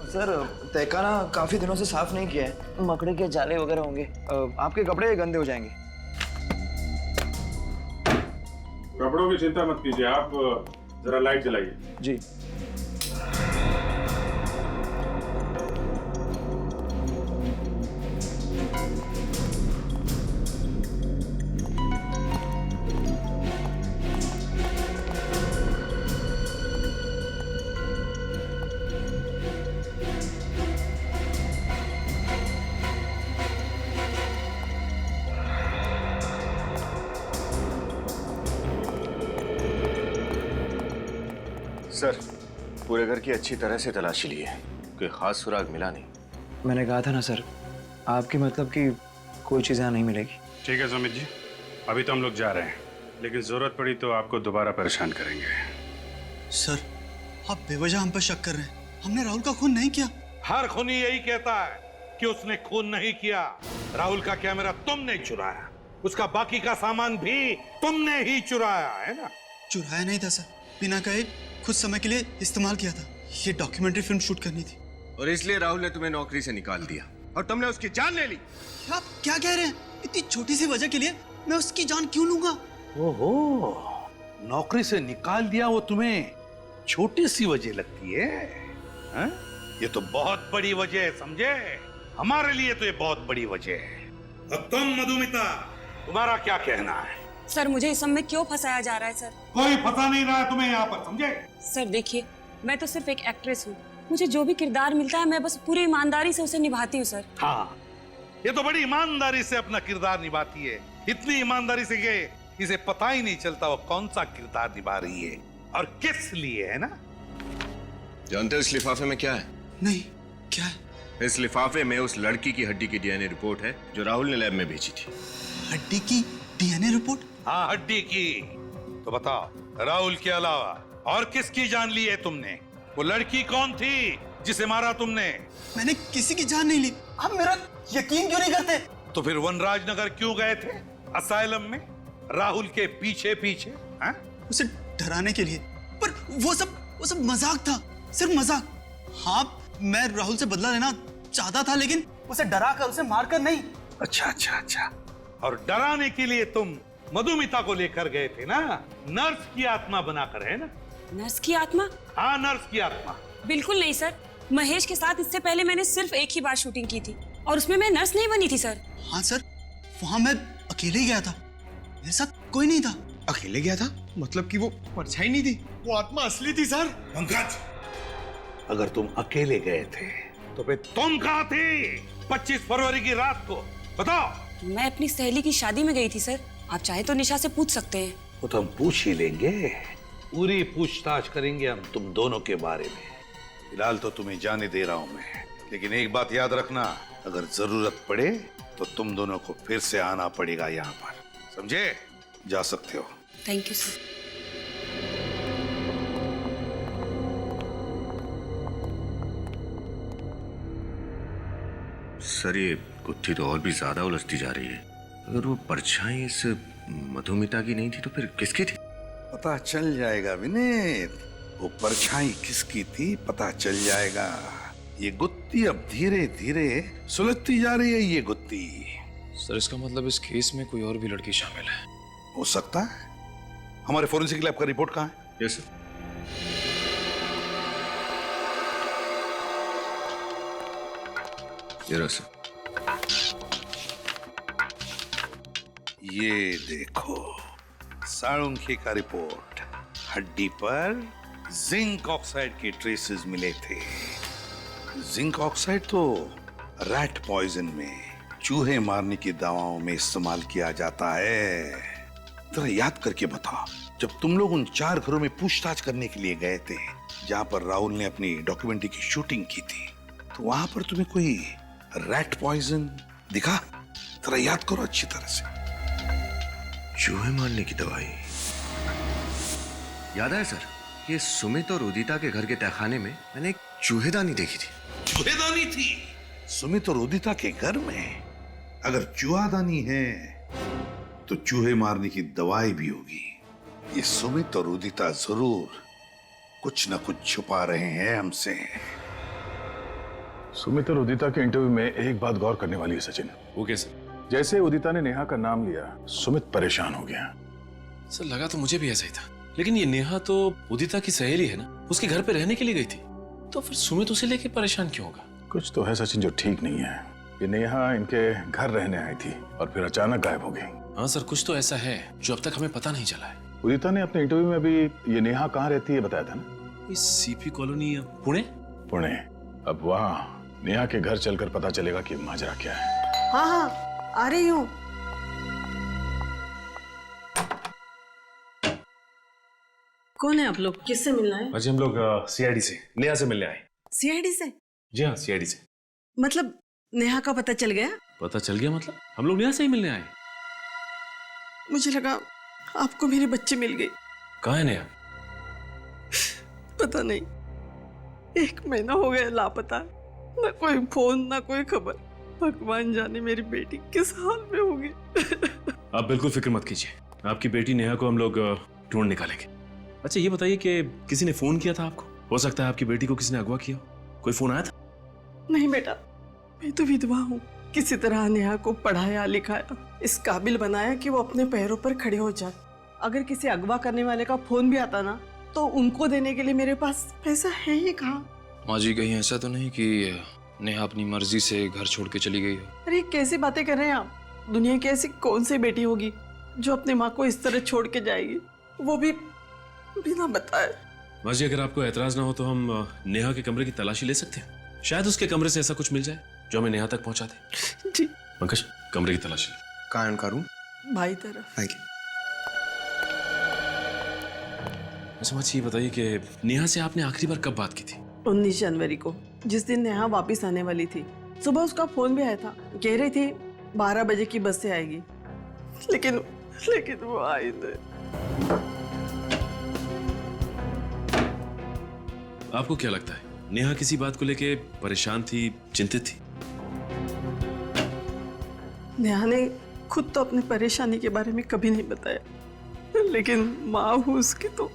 सर, तहखाना काफी दिनों से साफ नहीं किया है, मकड़ी के जाले वगैरह होंगे, आपके कपड़े गंदे हो जाएंगे।
कपड़ों की चिंता मत कीजिए, आप जरा लाइट जलाइए।
जी।
सर, पूरे घर की अच्छी तरह से तलाशी ली है, कोई खास सुराग मिला नहीं।
मैंने कहा था ना सर, आपकी मतलब कि कोई चीज़ यहाँ नहीं मिलेगी।
ठीक है सुमित जी, अभी तो हम लोग जा रहे हैं, लेकिन जरूरत पड़ी तो आपको दोबारा परेशान करेंगे।
सर, आप बेवजह हम पर शक कर रहे हैं। हमने राहुल का खून नहीं किया।
हर खूनी यही कहता है कि उसने खून नहीं किया। राहुल का कैमरा तुमने चुराया, उसका बाकी का सामान भी तुमने ही चुराया है ना?
चुराया नहीं था सर, बिना कहे कुछ समय के लिए इस्तेमाल किया था। ये डॉक्यूमेंट्री फिल्म शूट करनी थी
और इसलिए राहुल ने तुम्हें नौकरी से निकाल दिया और तुमने उसकी जान ले ली।
आप क्या कह रहे हैं? इतनी छोटी सी वजह के लिए मैं उसकी जान क्यों लूंगा?
ओहो, नौकरी से निकाल दिया वो तुम्हें छोटी सी वजह लगती है, हा? ये तो बहुत बड़ी वजह है, समझे? हमारे लिए तो ये बहुत बड़ी वजह है। अब तुम मधुमिता, तुम्हारा क्या कहना है?
सर, मुझे इस सब में क्यों फंसाया जा रहा है सर?
कोई फंसा नहीं रहा है तुम्हें यहाँ पर, समझे?
सर देखिए, मैं तो सिर्फ एक एक्ट्रेस हूँ, मुझे जो भी किरदार मिलता है मैं बस पूरी ईमानदारी से उसे निभाती हूँ सर।
हाँ, ये तो बड़ी ईमानदारी से अपना किरदार निभाती है, इतनी ईमानदारी से कि इसे पता ही नहीं चलता वो कौन सा किरदार निभा रही है और किस लिए, है ना?
जानते हो इस लिफाफे में क्या है?
नहीं, क्या है?
इस लिफाफे में उस लड़की की हड्डी की डीएनए रिपोर्ट है जो राहुल ने लैब में भेजी थी।
हड्डी की डीएनए रिपोर्ट?
हाँ, हड्डी की। तो बताओ, राहुल के अलावा और किसकी जान ली है तुमने? वो लड़की कौन थी जिसे मारा तुमने?
मैंने किसी की जान नहीं ली। आप मेरा यकीन क्यों नहीं करते?
तो फिर वनराज नगर क्यों गए थे असाइलम में राहुल के पीछे पीछे?
उसे डराने के लिए। पर वो सब मजाक था, सिर्फ मजाक। हाँ, मैं राहुल से बदला लेना चाहता था, लेकिन उसे डरा कर, उसे मारकर नहीं।
अच्छा अच्छा अच्छा। और डराने के लिए तुम मधुमिता को लेकर गए थे ना, नर्स की आत्मा बनाकर, है ना?
नर्स की आत्मा?
हाँ, नर्स की आत्मा।
बिल्कुल नहीं सर, महेश के साथ इससे पहले मैंने सिर्फ एक ही बार शूटिंग की थी। और उसमें मैं नर्स नहीं बनी थी सर।
हाँ सर, वहां मैं अकेले ही गया था, मेरे साथ कोई नहीं था।
अकेले गया था मतलब कि वो परछाई नहीं थी, वो आत्मा असली थी सर।
पंकज, अगर तुम अकेले गए थे तो फिर तुम कहाँ थे 25 फरवरी की रात को? बताओ।
मैं अपनी सहेली की शादी में गई थी सर। आप चाहे तो निशा से पूछ सकते हैं।
वो तो हम पूछ ही लेंगे, पूरी पूछताछ करेंगे हम तुम दोनों के बारे में। फिलहाल तो तुम्हें जाने दे रहा हूं मैं, लेकिन एक बात याद रखना, अगर जरूरत पड़े तो तुम दोनों को फिर से आना पड़ेगा यहाँ पर, समझे? जा सकते हो।
Thank you sir.
सर ये गुत्थी तो और भी ज्यादा उलझती जा रही है। अगर वो परछाई इस मधुमिता की नहीं थी तो फिर किसकी थी?
पता चल जाएगा विनीत, वो परछाई किसकी थी पता चल जाएगा। ये गुत्थी अब धीरे धीरे सुलझती जा रही है। ये गुत्थी
सर, इसका मतलब इस केस में कोई और भी लड़की शामिल है?
हो सकता है। हमारे फोरेंसिक लैब का रिपोर्ट कहाँ है?
Yes sir.
ये देखो साळुंखे का रिपोर्ट। हड्डी पर जिंक ऑक्साइड के ट्रेसेस मिले थे। जिंक ऑक्साइड तो रैट पॉइजन में, चूहे मारने की दवाओं में इस्तेमाल किया जाता है। जरा याद करके बताओ, जब तुम लोग उन 4 घरों में पूछताछ करने के लिए गए थे जहां पर राहुल ने अपनी डॉक्यूमेंट्री की शूटिंग की थी, तो वहां पर तुम्हें कोई रैट पॉइजन दिखा? जरा याद करो अच्छी तरह से।
चूहे मारने की दवाई याद है सर। ये सुमित और उदिता के घर के तहखाने में मैंने एक चूहेदानी देखी थी।
चूहेदानी थी सुमित और उदिता के घर में? अगर चूहादानी है तो चूहे मारने की दवाई भी होगी। ये सुमित और उदिता जरूर कुछ न कुछ छुपा रहे हैं हमसे।
सुमित और उदिता के इंटरव्यू में एक बात गौर करने वाली है सचिन।
वो कैसे?
जैसे उदिता ने नेहा का नाम लिया, सुमित परेशान हो गया।
सर लगा तो मुझे भी ऐसा ही था, लेकिन ये नेहा तो उदिता की सहेली है ना, उसके घर पे रहने के लिए गई थी, तो फिर सुमित उसे लेके परेशान क्यों होगा?
कुछ तो है सचिन जो ठीक नहीं है। ये नेहा इनके घर रहने आई थी और फिर अचानक गायब हो गई।
हाँ सर, कुछ तो ऐसा है जो अब तक हमें पता नहीं चला है।
उदिता ने अपने इंटरव्यू में भी ये नेहा कहाँ रहती है बताया था ना?
CP colony Pune.
पुणे। अब वहाँ नेहा के घर चलकर पता चलेगा कि माजरा क्या है।
हाँ हाँ, आ रही हूँ। कौन है आप लोग? किससे मिलना है?
अजय, हम लोग सीआईडी से नेहा से मिलने आए।
सीआईडी से?
जी हाँ, सीआईडी से।
मतलब नेहा का पता चल गया?
पता चल गया मतलब? हम लोग नेहा से ही मिलने आए।
मुझे लगा आपको मेरे बच्चे मिल गए।
कहाँ है नेहा?
पता नहीं, 1 महीना हो गया लापता। ना कोई फोन, ना कोई खबर। भगवान जाने मेरी बेटी किस हाल में होगी।
आप बिल्कुल फिक्र मत कीजिए, आपकी बेटी नेहा को हम लोग ढूंढ निकालेंगे। अच्छा ये बताइए कि किसी ने फोन किया था आपको? हो सकता है आपकी बेटी को किसी ने अगवा किया। कोई फोन आया था?
नहीं बेटा, मैं तो विधवा हूँ। किसी तरह नेहा को पढ़ाया लिखाया, इस काबिल बनाया कि वो अपने पैरों पर खड़े हो जाए। अगर किसी अगवा करने वाले का फोन भी आता ना, तो उनको देने के लिए मेरे पास पैसा है ही कहाँ।
माँ जी, कहीं ऐसा तो नहीं कि नेहा अपनी मर्जी से घर छोड़ के चली गई हो?
अरे कैसी बातें कर रहे हैं आप? दुनिया की ऐसी कौन सी बेटी होगी जो अपनी माँ को इस तरह छोड़ के जाएगी, वो भी बिना बताए?
माँ जी, अगर आपको एतराज ना हो तो हम नेहा के कमरे की तलाशी ले सकते हैं। शायद उसके कमरे से ऐसा कुछ मिल जाए जो हमें नेहा तक पहुंचा दे।
जी।
पंकज, कमरे की तलाशी।
कहाँ है उनका रूम?
भाई तरफ।
Thank you.
अच्छा माँ जी, ये बताइए कि नेहा से आपने आखिरी बार कब बात की थी?
19 जनवरी को, जिस दिन नेहा वापस आने वाली थी। सुबह उसका फोन भी आया था, कह रही थी 12 बजे की बस से आएगी, लेकिन वो आई नहीं।
आपको क्या लगता है, नेहा किसी बात को लेके परेशान थी, चिंतित थी?
नेहा ने खुद तो अपनी परेशानी के बारे में कभी नहीं बताया, लेकिन माँ हूँ उसकी तो।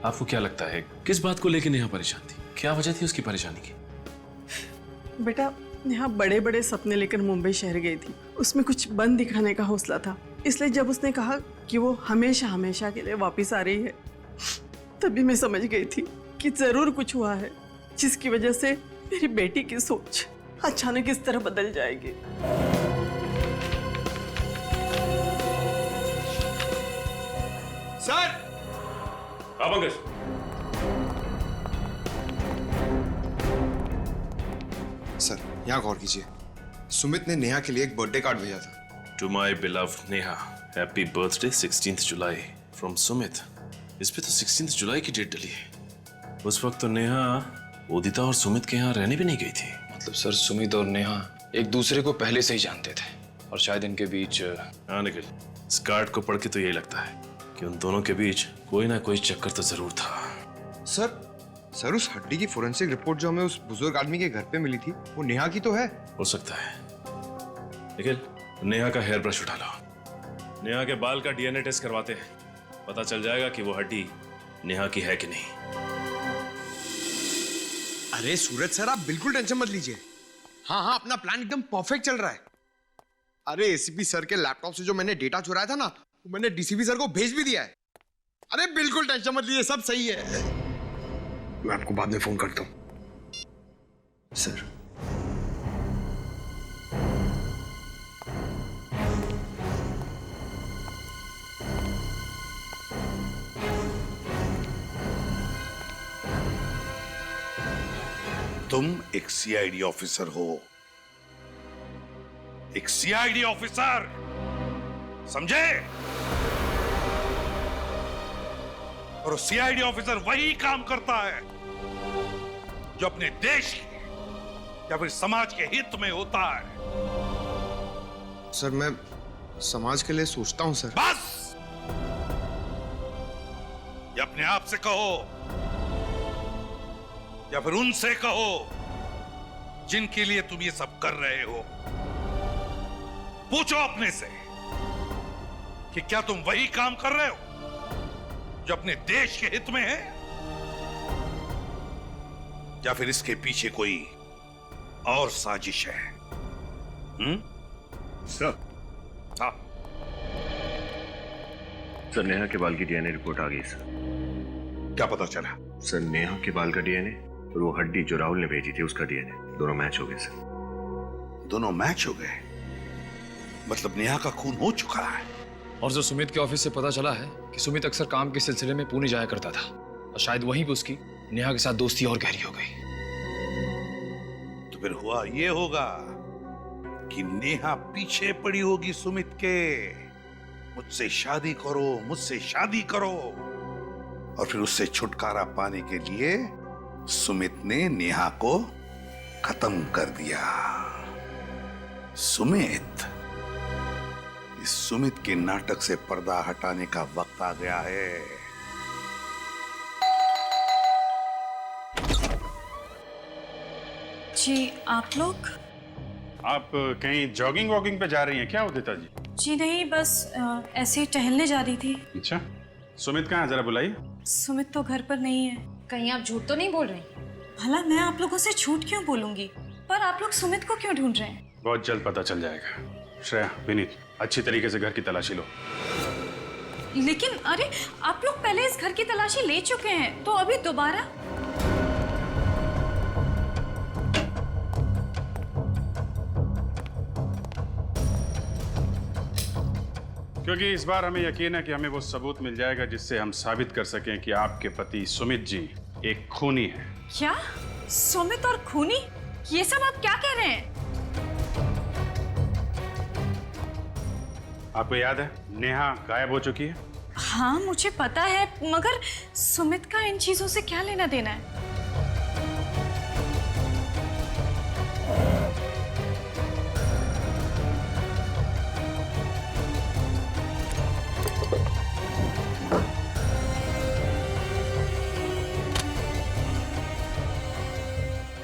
आपको क्या लगता है किस बात को लेके नेहा परेशान थी? क्या वजह थी उसकी परेशानी की?
बेटा, नेहा बड़े बड़े सपने लेकर मुंबई शहर गई थी। उसमें कुछ बन दिखाने का हौसला था, इसलिए जब उसने कहा कि वो हमेशा हमेशा के लिए वापस आ रही है, तभी मैं समझ गई थी कि जरूर कुछ हुआ है जिसकी वजह से मेरी बेटी की सोच अचानक इस तरह बदल जाएगी।
सर!
हाँ पंकज।
सर, यहाँ गौर कीजिए। सुमित ने नेहा के लिए एक बर्थडे कार्ड भेजा था।
To my beloved Neha, happy birthday 16th July from Sumit. इस पे तो 16th जुलाई की डेट डली है। उस वक्त तो नेहा उदिता और सुमित के यहाँ रहने भी नहीं गई थी।
मतलब सर, सुमित और नेहा एक दूसरे को पहले से ही जानते थे और शायद इनके बीच।
हाँ निखिल, इस कार्ड को पढ़ के तो यही लगता है कि उन दोनों के बीच कोई ना कोई चक्कर तो जरूर था।
सर उस हड्डी की फोरेंसिक रिपोर्ट जो हमें उस बुजुर्ग आदमी के घर पे मिली थी, वो नेहा की तो है।
हो सकता है। निखिल, नेहा का हेयर ब्रश उठा लो। नेहा के बाल का डीएनए टेस्ट करवाते हैं, पता चल जाएगा कि वो हड्डी नेहा की है कि नहीं।
अरे सूरज सर, आप बिल्कुल टेंशन मत लीजिए। हाँ, अपना प्लान एकदम परफेक्ट चल रहा है। अरे एसीपी सर के लैपटॉप से जो मैंने डेटा चुराया था ना, वो मैंने डीसीपी सर को भेज भी दिया है। अरे बिल्कुल टेंशन मत लीजिए, सब सही है। मैं आपको बाद में फोन करता हूं। सर,
तुम एक सीआईडी ऑफिसर हो, एक सीआईडी ऑफिसर, समझे? और सीआईडी ऑफिसर वही काम करता है जो अपने देश के या फिर समाज के हित में होता है।
सर मैं समाज के लिए सोचता हूं सर।
बस, या अपने आप से कहो या फिर उनसे कहो जिनके लिए तुम ये सब कर रहे हो। पूछो अपने से कि क्या तुम वही काम कर रहे हो जो अपने देश के हित में है, या फिर इसके पीछे कोई और साजिश है?
सर।
हाँ
सर, नेहा के बाल की डीएनए रिपोर्ट आ गई सर।
क्या पता चला?
सर, नेहा के बाल का डीएनए और वो हड्डी जो राहुल ने भेजी थी उसका डीएनए दोनों मैच हो गए सर।
दोनों मैच हो गए? मतलब नेहा का खून हो चुका है।
और जो सुमित के ऑफिस से पता चला है कि सुमित अक्सर काम के सिलसिले में पुणे जाया करता था और शायद वहीं पे उसकी नेहा के साथ दोस्ती और गहरी हो गई।
तो फिर हुआ ये होगा कि नेहा पीछे पड़ी होगी सुमित के, मुझसे शादी करो, मुझसे शादी करो, और फिर उससे छुटकारा पाने के लिए सुमित ने नेहा को खत्म कर दिया। सुमित, इस सुमित के नाटक से पर्दा हटाने का वक्त आ गया है।
जी आप लोग?
आप कहीं जॉगिंग वॉगिंग पे जा रही हैं क्या उदिता जी?
जी नहीं, बस ऐसे ही टहलने जा रही थी।
अच्छा, सुमित कहाँ है, जरा बुलाइए।
सुमित तो घर पर नहीं है।
कहीं आप झूठ तो नहीं बोल रहे?
भला मैं आप लोगों से झूठ क्यों बोलूंगी? पर आप लोग सुमित को क्यों ढूंढ रहे हैं?
बहुत जल्द पता चल जाएगा। श्रेया, विनीत, अच्छी तरीके से घर की तलाशी लो।
लेकिन अरे आप लोग पहले इस घर की तलाशी ले चुके हैं, तो अभी दोबारा?
क्योंकि इस बार हमें यकीन है कि हमें वो सबूत मिल जाएगा जिससे हम साबित कर सकें कि आपके पति सुमित जी एक खूनी है।
क्या? सुमित और खूनी? ये सब आप क्या कह रहे हैं?
आपको याद है नेहा गायब हो चुकी है?
हाँ मुझे पता है, मगर सुमित का इन चीजों से क्या लेना देना है?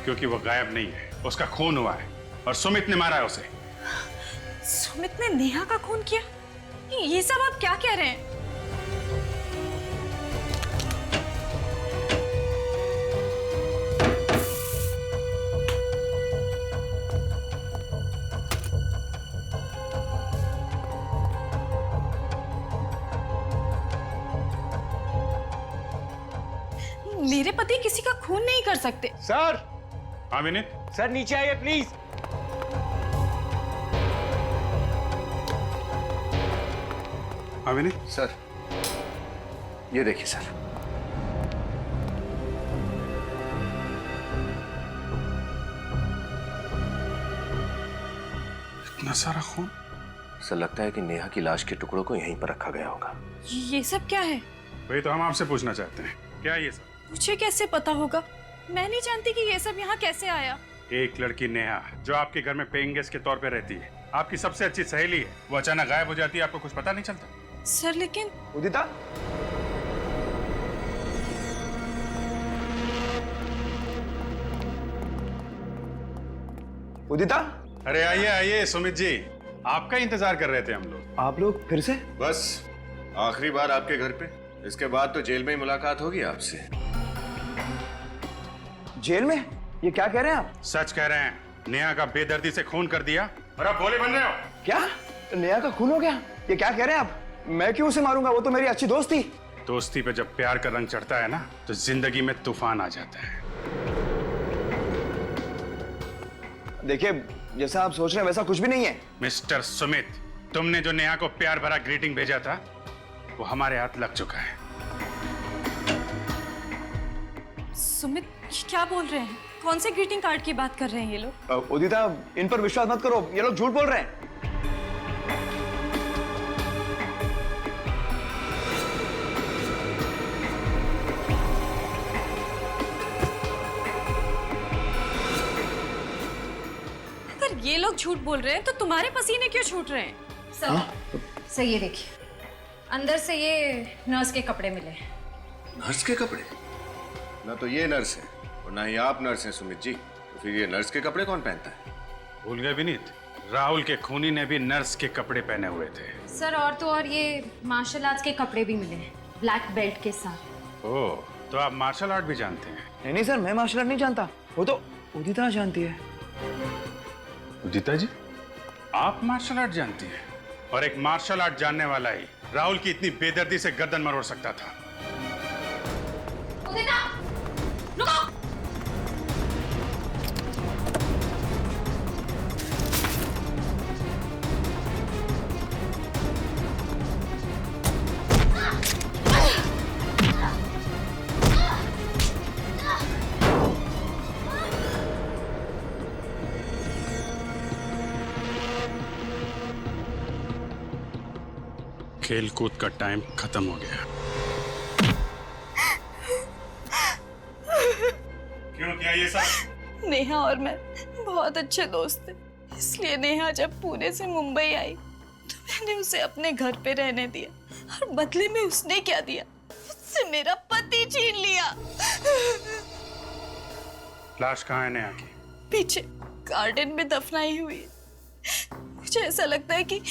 क्योंकि वो गायब नहीं है, उसका खून हुआ है और सुमित ने मारा है उसे।
सुमित ने नेहा का खून किया? ये सब आप क्या कह रहे हैं? मेरे पति किसी का खून नहीं कर सकते।
सर,
हाँ विनीत।
सर नीचे आइए प्लीज।
हाँ विनीत।
सर ये देखिए सर।
इतना सारा खून।
सर लगता है कि नेहा की लाश के टुकड़ों को यहीं पर रखा गया होगा।
ये सब क्या है?
वही तो हम आपसे पूछना चाहते हैं, क्या ये सब?
मुझे कैसे पता होगा? मैं नहीं जानती कि ये सब यहाँ कैसे आया।
एक लड़की नेहा जो आपके घर में पेइंग गेस्ट के तौर पे रहती है, आपकी सबसे अच्छी सहेली है, वो अचानक गायब हो जाती है, आपको कुछ पता नहीं चलता?
सर लेकिन
उदिता, उदिता।
अरे आइए आइए सुमित जी, आपका इंतजार कर रहे थे हम लोग।
आप लोग फिर से?
बस आखिरी बार आपके घर पे, इसके बाद तो जेल में ही मुलाकात होगी आपसे।
जेल में? ये क्या कह रहे हैं आप?
सच कह रहे हैं, नेहा का बेदर्दी से खून कर दिया और आप भोले बन रहे हो।
क्या? नेहा का खून हो गया? ये क्या कह रहे हैं आप? मैं क्यों उसे मारूंगा? वो तो मेरी अच्छी दोस्त थी।
दोस्ती पे जब प्यार का रंग चढ़ता है ना, तो जिंदगी में तूफान आ जाता है।
देखिए, जैसा आप सोच रहे हैं वैसा कुछ भी नहीं है।
मिस्टर सुमित, तुमने जो नेहा को प्यार भरा ग्रीटिंग भेजा था, वो हमारे हाथ लग चुका है।
सुमित क्या बोल रहे हैं? कौन से ग्रीटिंग कार्ड की बात कर रहे हैं ये लोग?
उदिता, इन पर विश्वास मत करो, ये लोग झूठ बोल रहे हैं।
अगर ये लोग झूठ बोल रहे हैं तो तुम्हारे पसीने क्यों छूट रहे हैं?
सर ये देखिए, अंदर से ये नर्स के कपड़े मिले।
नर्स के कपड़े? ना तो ये नर्स है और ना ही आप नर्स हैं सुमित जी, तो फिर ये नर्स के कपड़े कौन पहनता है?
भूल गए विनीत, राहुल के खूनी ने भी नर्स के कपड़े पहने हुए थे।
सर और तो और ये मार्शल आर्ट्स के कपड़े भी मिले हैं, ब्लैक बेल्ट के साथ।
ओह, तो आप मार्शल आर्ट भी जानते हैं?
नहीं नहीं सर, मैं मार्शल आर्ट नहीं जानता, वो तो उदिता जानती है।
उदिता जी, आप मार्शल आर्ट जानती हैं? और एक मार्शल आर्ट जानने वाला ही राहुल की इतनी बेदर्दी से गर्दन मरोड़ सकता था।
उदिता, रुको!
खेल कूद का टाइम खत्म हो गया। क्यों, क्या ये सब?
नेहा और मैं बहुत अच्छे दोस्त थे, इसलिए नेहा जब पुणे से मुंबई आई तो मैंने उसे अपने घर पे रहने दिया और बदले में उसने क्या दिया? उससे मेरा पति छीन लिया।
लाश कहाँ है नेहा की?
पीछे गार्डन में दफनाई हुई है। मुझे ऐसा लगता है कि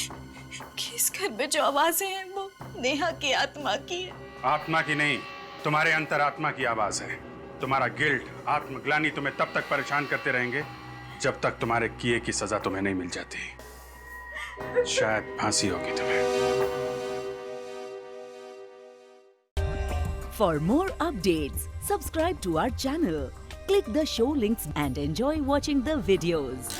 इस घर में जो आवाजें हैं वो नेहा की आत्मा की है।
आत्मा की नहीं, तुम्हारे अंतरात्मा की आवाज है। तुम्हारा गिल्ट, आत्मग्लानि तुम्हें तब तक परेशान करते रहेंगे जब तक तुम्हारे किए की सजा तुम्हें नहीं मिल जाती। शायद फांसी होगी तुम्हें।
For more updates, subscribe to our channel, click the show links and enjoy watching the videos.